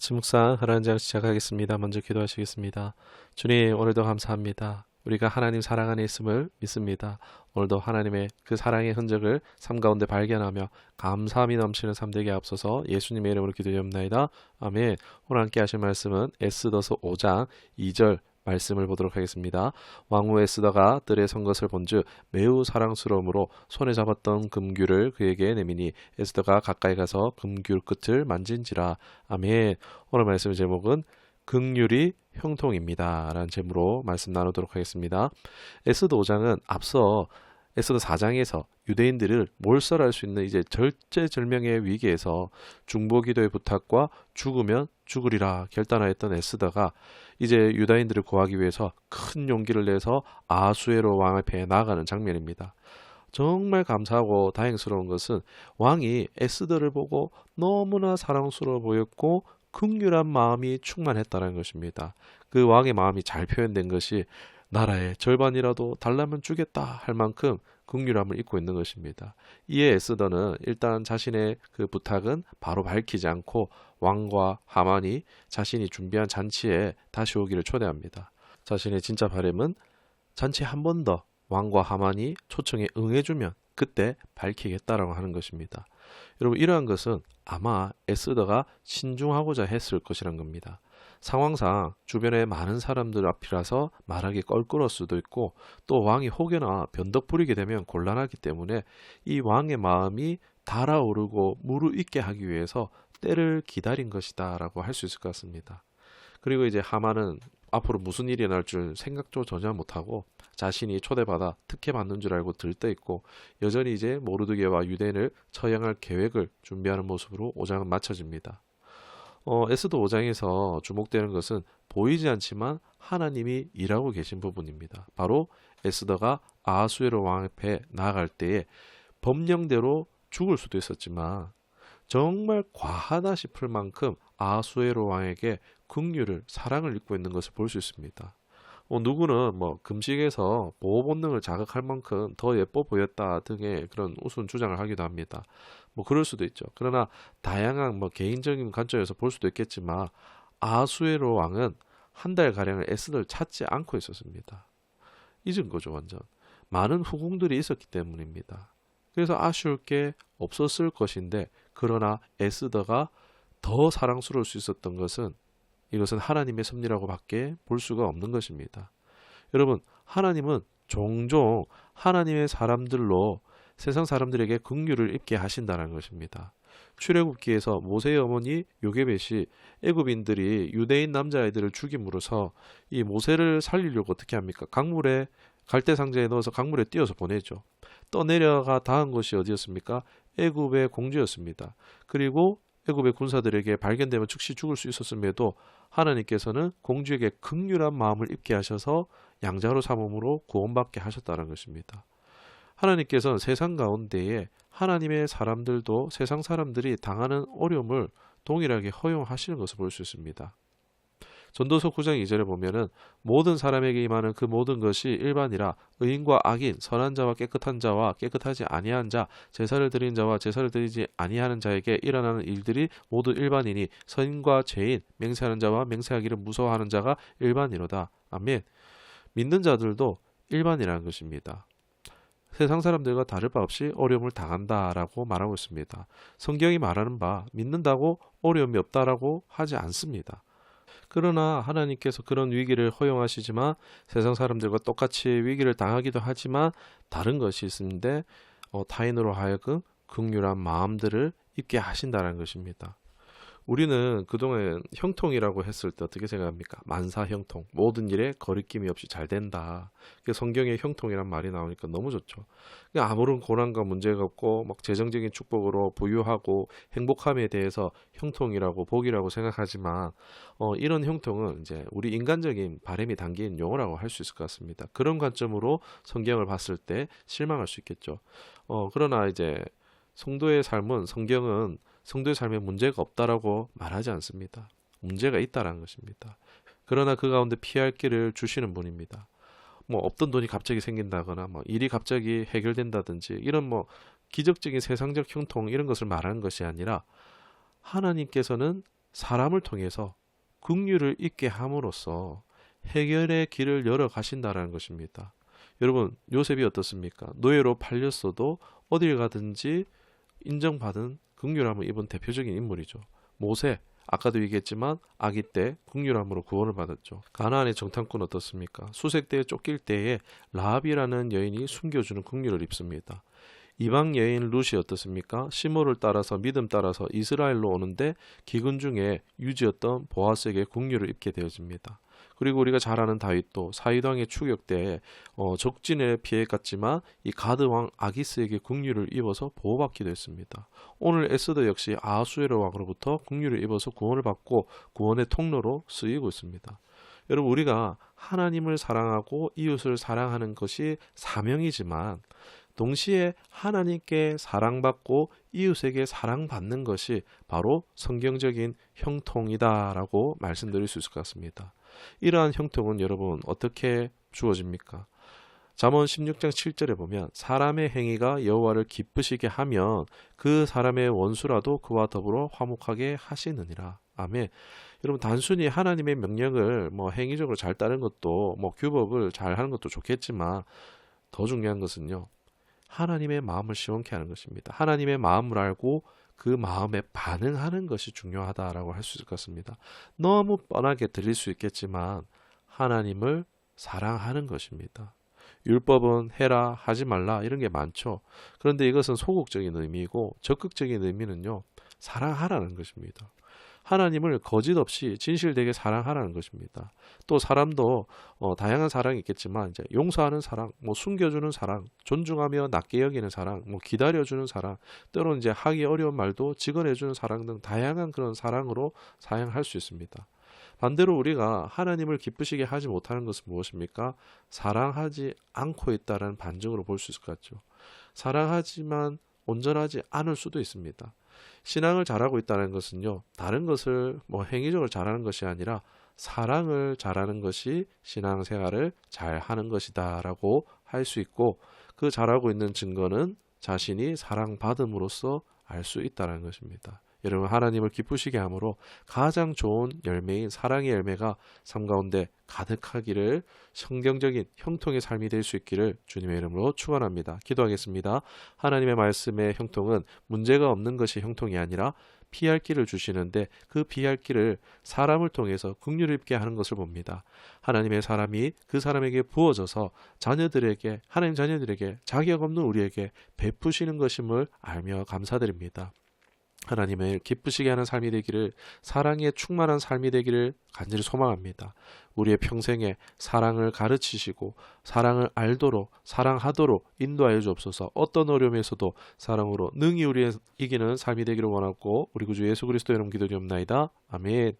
아침 묵상 하나님 장 시작하겠습니다. 먼저 기도하시겠습니다. 주님, 오늘도 감사합니다. 우리가 하나님 사랑 안에 있음을 믿습니다. 오늘도 하나님의 그 사랑의 흔적을 삶 가운데 발견하며 감사함이 넘치는 삶 되게 앞서서 예수님의 이름으로 기도드립니다. 아멘. 오늘 함께 하실 말씀은 에스더서 5장 2절 말씀을 보도록 하겠습니다. 왕후 에스더가 뜰에 선 것을 본즉 매우 사랑스러움으로 손에 잡았던 금귤을 그에게 내미니 에스더가 가까이 가서 금귤 끝을 만진지라. 아멘. 오늘 말씀의 제목은 긍휼이 형통입니다 라는 제목으로 말씀 나누도록 하겠습니다. 에스더 5장은 앞서 에스더 4장에서 유대인들을 몰살할 수 있는 이제 절제절명의 위기에서 중보기도의 부탁과 죽으면 죽으리라 결단하였던 에스더가 이제 유다인들을 구하기 위해서 큰 용기를 내서 아수에로 왕 앞에 나아가는 장면입니다. 정말 감사하고 다행스러운 것은 왕이 에스더를 보고 너무나 사랑스러워 보였고 긍휼한 마음이 충만했다는 것입니다. 그 왕의 마음이 잘 표현된 것이 나라의 절반이라도 달라면 주겠다 할 만큼 긍휼함을 입고 있는 것입니다. 이에 에스더는 일단 자신의 그 부탁은 바로 밝히지 않고 왕과 하만이 자신이 준비한 잔치에 다시 오기를 초대합니다. 자신의 진짜 바람은 잔치에 한 번 더 왕과 하만이 초청에 응해주면 그때 밝히겠다라고 하는 것입니다. 여러분, 이러한 것은 아마 에스더가 신중하고자 했을 것이란 겁니다. 상황상 주변에 많은 사람들 앞이라서 말하기 껄끄러울 수도 있고 또 왕이 혹여나 변덕 부리게 되면 곤란하기 때문에 이 왕의 마음이 달아오르고 무르익게 하기 위해서 때를 기다린 것이다 라고 할 수 있을 것 같습니다. 그리고 이제 하만은 앞으로 무슨 일이 날 줄 생각도 전혀 못하고 자신이 초대받아 특혜받는 줄 알고 들떠있고 여전히 이제 모르드게와 유대인을 처형할 계획을 준비하는 모습으로 5장은 마쳐집니다. 에스더 5장에서 주목되는 것은 보이지 않지만 하나님이 일하고 계신 부분입니다. 바로 에스더가 아수에로 왕 앞에 나아갈 때에 법령대로 죽을 수도 있었지만 정말 과하다 싶을 만큼 아수에로 왕에게 긍휼을 사랑을 입고 있는 것을 볼 수 있습니다. 누구는 금식에서 보호 본능을 자극할 만큼 더 예뻐 보였다 등의 그런 우스운 주장을 하기도 합니다. 그럴 수도 있죠. 그러나 다양한 개인적인 관점에서 볼 수도 있겠지만 아수에로 왕은 한 달 가량을 에스더를 찾지 않고 있었습니다. 잊은 거죠, 완전. 많은 후궁들이 있었기 때문입니다. 그래서 아쉬울 게 없었을 것인데 그러나 에스더가 더 사랑스러울 수 있었던 것은 이것은 하나님의 섭리라고 밖에 볼 수가 없는 것입니다. 여러분, 하나님은 종종 하나님의 사람들로 세상 사람들에게 긍휼을 입게 하신다는 것입니다. 출애굽기에서 모세의 어머니 요게벳이 애굽인들이 유대인 남자아이들을 죽임으로써 이 모세를 살리려고 어떻게 합니까? 강물에 갈대 상자에 넣어서 강물에 띄어서 보내죠. 떠내려가 닿은 곳이 어디였습니까? 애굽의 공주였습니다. 그리고 애굽의 군사들에게 발견되면 즉시 죽을 수 있었음에도 하나님께서는 공주에게 긍휼한 마음을 입게 하셔서 양자로 삼음으로 구원받게 하셨다는 것입니다. 하나님께서는 세상 가운데에 하나님의 사람들도 세상 사람들이 당하는 어려움을 동일하게 허용하시는 것을 볼 수 있습니다. 전도서 9장 2절에 보면은 모든 사람에게 임하는 그 모든 것이 일반이라 의인과 악인, 선한 자와 깨끗한 자와 깨끗하지 아니한 자, 제사를 드리는 자와 제사를 드리지 아니하는 자에게 일어나는 일들이 모두 일반이니 선인과 죄인, 맹세하는 자와 맹세하기를 무서워하는 자가 일반이로다. 아멘. 믿는 자들도 일반이라는 것입니다. 세상 사람들과 다를 바 없이 어려움을 당한다라고 말하고 있습니다. 성경이 말하는 바 믿는다고 어려움이 없다라고 하지 않습니다. 그러나 하나님께서 그런 위기를 허용하시지만 세상 사람들과 똑같이 위기를 당하기도 하지만 다른 것이 있는데 타인으로 하여금 긍휼한 마음들을 입게 하신다는 것입니다. 우리는 그동안 형통이라고 했을 때 어떻게 생각합니까? 만사형통, 모든 일에 거리낌이 없이 잘 된다. 성경에 형통이란 말이 나오니까 너무 좋죠. 아무런 고난과 문제가 없고 재정적인 축복으로 부유하고 행복함에 대해서 형통이라고 복이라고 생각하지만 이런 형통은 이제 우리 인간적인 바람이 담긴 용어라고 할 수 있을 것 같습니다. 그런 관점으로 성경을 봤을 때 실망할 수 있겠죠. 그러나 이제 성도의 삶은 성경은 성도의 삶에 문제가 없다라고 말하지 않습니다. 문제가 있다라는 것입니다. 그러나 그 가운데 피할 길을 주시는 분입니다. 없던 돈이 갑자기 생긴다거나 일이 갑자기 해결된다든지 이런 기적적인 세상적 형통 이런 것을 말하는 것이 아니라 하나님께서는 사람을 통해서 긍휼을 입게 함으로써 해결의 길을 열어 가신다라는 것입니다. 여러분, 요셉이 어떻습니까? 노예로 팔렸어도 어딜 가든지 인정받은 긍휼함을 입은 대표적인 인물이죠. 모세, 아까도 얘기했지만 아기 때 긍휼함으로 구원을 받았죠. 가나안의 정탐꾼 어떻습니까? 수색대에 쫓길 때에 라합이라는 여인이 숨겨주는 긍휼을 입습니다. 이방 여인 룻이 어떻습니까? 시므를 따라서 믿음 따라서 이스라엘로 오는데 기근 중에 유지였던 보아스에게 긍휼을 입게 되어집니다. 그리고 우리가 잘 아는 다윗도 사이당의 추격 때 적진에 피해갔지만 이 가드 왕 아기스에게 긍휼을 입어서 보호받기도 했습니다. 오늘 에스더 역시 아하수에로 왕으로부터 긍휼을 입어서 구원을 받고 구원의 통로로 쓰이고 있습니다. 여러분, 우리가 하나님을 사랑하고 이웃을 사랑하는 것이 사명이지만 동시에 하나님께 사랑받고 이웃에게 사랑받는 것이 바로 성경적인 형통이다라고 말씀드릴 수 있을 것 같습니다. 이러한 형통은 여러분 어떻게 주어집니까? 잠언 16장 7절에 보면 사람의 행위가 여호와를 기쁘시게 하면 그 사람의 원수라도 그와 더불어 화목하게 하시느니라. 아멘. 여러분, 단순히 하나님의 명령을 행위적으로 잘 따르는 것도 규법을 잘 하는 것도 좋겠지만 더 중요한 것은요, 하나님의 마음을 시원케 하는 것입니다. 하나님의 마음을 알고 그 마음에 반응하는 것이 중요하다라고 할 수 있을 것 같습니다. 너무 뻔하게 들릴 수 있겠지만 하나님을 사랑하는 것입니다. 율법은 해라, 하지 말라 이런 게 많죠. 그런데 이것은 소극적인 의미이고 적극적인 의미는요, 사랑하라는 것입니다. 하나님을 거짓 없이 진실되게 사랑하라는 것입니다. 또 사람도 다양한 사랑이 있겠지만 이제 용서하는 사랑, 숨겨주는 사랑, 존중하며 낮게 여기는 사랑, 기다려주는 사랑, 때로는 이제 하기 어려운 말도 직언해주는 사랑 등 다양한 그런 사랑으로 사용할 수 있습니다. 반대로 우리가 하나님을 기쁘시게 하지 못하는 것은 무엇입니까? 사랑하지 않고 있다는 반증으로 볼 수 있을 것 같죠. 사랑하지만 온전하지 않을 수도 있습니다. 신앙을 잘하고 있다는 것은요, 다른 것을 행위적으로 잘하는 것이 아니라 사랑을 잘하는 것이 신앙생활을 잘하는 것이다라고 할 수 있고, 그 잘하고 있는 증거는 자신이 사랑받음으로써 알 수 있다는 것입니다. 여러분, 하나님을 기쁘시게 함으로 가장 좋은 열매인 사랑의 열매가 삶 가운데 가득하기를, 성경적인 형통의 삶이 될 수 있기를 주님의 이름으로 축원합니다. 기도하겠습니다. 하나님의 말씀의 형통은 문제가 없는 것이 형통이 아니라 피할 길을 주시는데 그 피할 길을 사람을 통해서 긍휼을 입게 하는 것을 봅니다. 하나님의 사람이 그 사람에게 부어져서 자녀들에게, 하나님 자녀들에게, 자격 없는 우리에게 베푸시는 것임을 알며 감사드립니다. 하나님을 기쁘시게 하는 삶이 되기를, 사랑에 충만한 삶이 되기를 간절히 소망합니다. 우리의 평생에 사랑을 가르치시고 사랑을 알도록, 사랑하도록 인도하여 주옵소서. 어떤 어려움에서도 사랑으로 능히 우리의 이기는 삶이 되기를 원하고 우리 구주 예수 그리스도의 이름 기도드리옵나이다. 아멘.